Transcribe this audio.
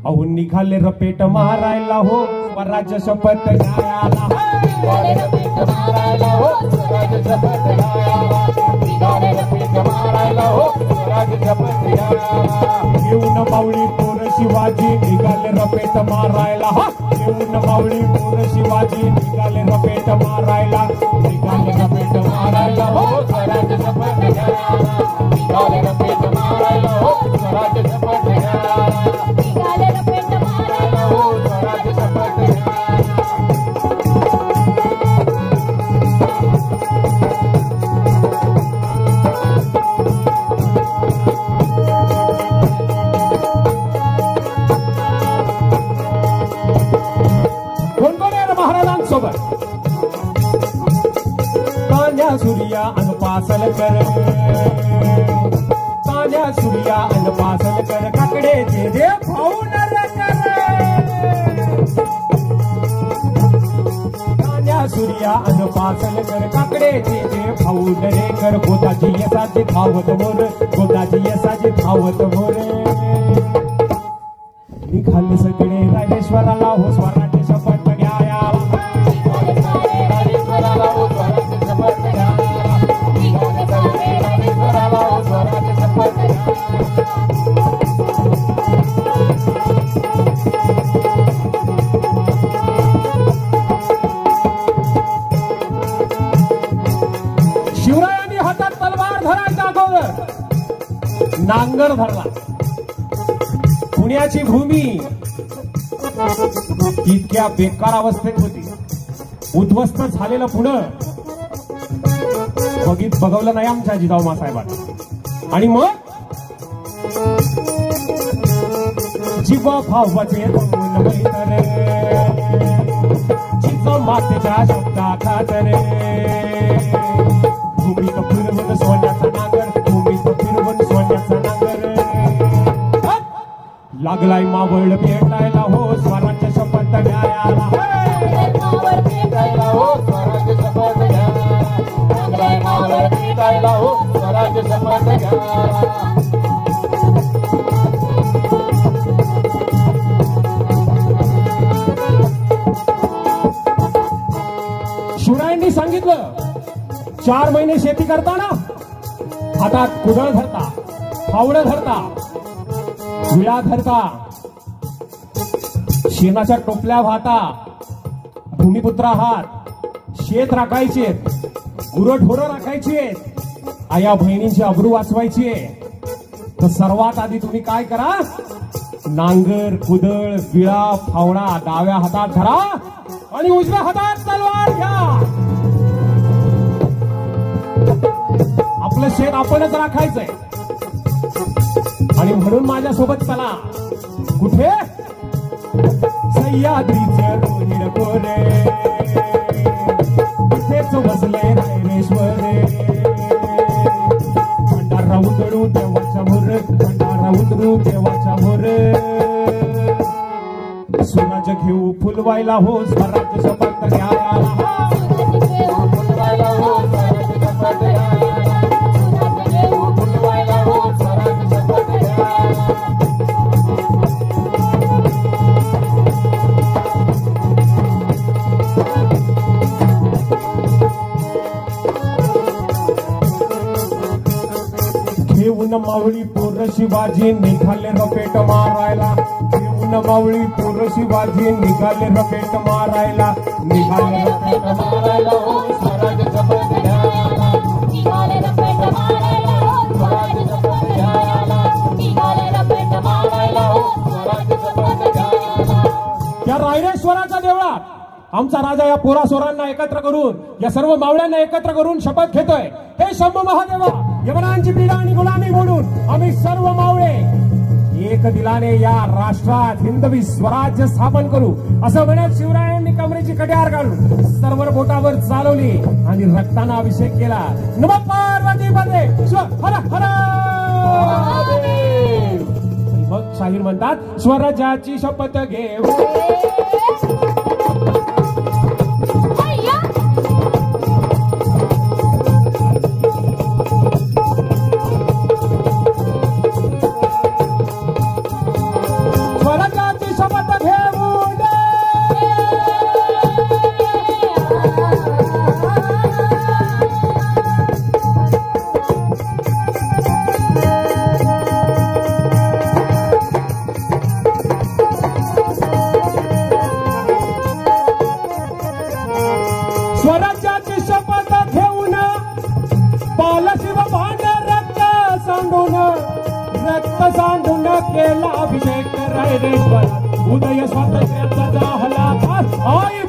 अहो निघाले रपेट मारायला हो स्वराज्य शपथ घ्यायला निघाले रपेट मारायला हो स्वराज्य शपथ घ्यायला निघाले रपेट मारायला हो स्वराज्य शपथ घ्यायला येऊन मावळी पोर शिवाजी निघाले रपेट मारायला हा येऊन मावळी पोर शिवाजी निघाले रपेट मारायला निघाले रपेट मारायला हो स्वराज्य शपथ घ्यायला निघाले रपेट मारायला हो स्वराज्य शपथ घ्यायला निघाले रपेट मारायला हो स्वराज्य शपथ घ्यायला सूर्या अन पासल कर तान्या सूर्या अन पासल कर काकडे जे दे भाऊ नर कर तान्या सूर्या अन पासल कर काकडे जे दे भाऊ नरे कर गोदाची यसाची धावत मोर गोदाची यसाची धावत मोर निघाले सगळे राजेश्वराला हो स्वराज्य शपथ घ्यायला राजेश्वराला हो स्वराज्य शपथ घ्यायला निघाले सगळे राजेश्वराला हो स्वराज्य शपथ घ्यायला शिवरायांनी हातात तलवार धरायचा अगोदर नांगर धरला पुण्याची भूमी इतक्या बेकार अवस्थेत होती उद्ध्वस्त झालेलं पुणे बघवलं नाही आमच्या जिजाऊ साहेबांनी आणि मग जीवा भावाचे जिजा मातेच्या शब्दा खातर भूमीत फिरवून सोन्याचा नांगर भूमीत फिरवून सोन्याचा नांगर लागलाय मावळ भेटायला हो स्वराज्य शपथ घ्यायला मावळ भेटायला हो स्वराज्य शपथ घ्यायला लागलाय मावळ भेटायला हो स्वराज्य शपथ घ्यायला शिवरायांनी सांगितलं 4 महिने शेती करताना हातात कुदळ धरता फावडं धरता विळा धरता शेणाच्या टोपल्या वाहता भूमिपुत्र आहात शेत राखायचे गुरढोरं राखायचे आया बहिणींची अब्रू वाचवायची तर सर्वात आधी तुम्ही काय करा नांगर कुदळ विळा फावडा डाव्या हातात धरा आणि उजव्या हातात तलवार घ्या आपलं शेत आपणच राखायचंय आणि म्हणून माझ्यासोबत चला कुठे सह्याद्रीचं रोहिण कोरे तिथेच बसले रायरेश्वर भंडारा उतरू देवाच्या मोर भंडारा उतरू देवाच्या मोर सोनाचं घेऊ फुलवायला हो स्वराज्य शपथ घ्यायला फुलवायला हो स्वराज्य शपथ घ्यायला फुलवायला हो स्वराज्य शपथ घ्यायला घेऊन मावळी पोर शिवाजी निघाले रपेट मारायला घेऊन मावळी पोर शिवाजी निघाले रपेट मारायला निघाले रपेट मारायला हो स्वराज्य शपथ घ्यायला निघाले रपेट मारायला हो स्वराज्य शपथ घ्यायला निघाले रपेट मारायला हो स्वराज्य शपथ घ्यायला या रायरेश्वराच्या देवळात आमचा राजा या पोरासोरांना एकत्र करून या सर्व मावळ्यांना एकत्र करून शपथ घेतोय हे शंभू महादेवा यवनांची पीडा आणि गुलामी मोडून आम्ही सर्व मावळे एक दिलाने या राष्ट्रात हिंदवी स्वराज्य स्थापन करू असं म्हणत शिवरायांनी कमरेची कट्यार काढून सर्व बोटावर चालवली आणि रक्ताना अभिषेक केला नमः पार्वती पते हर हर मग शाहीर म्हणतात स्वराज्याची शपथ घेऊ स्वराज्याची रक्त सांडून केला अभिषेक रायरेश्वरात उदय स्वातंत्र्याचा झाला आई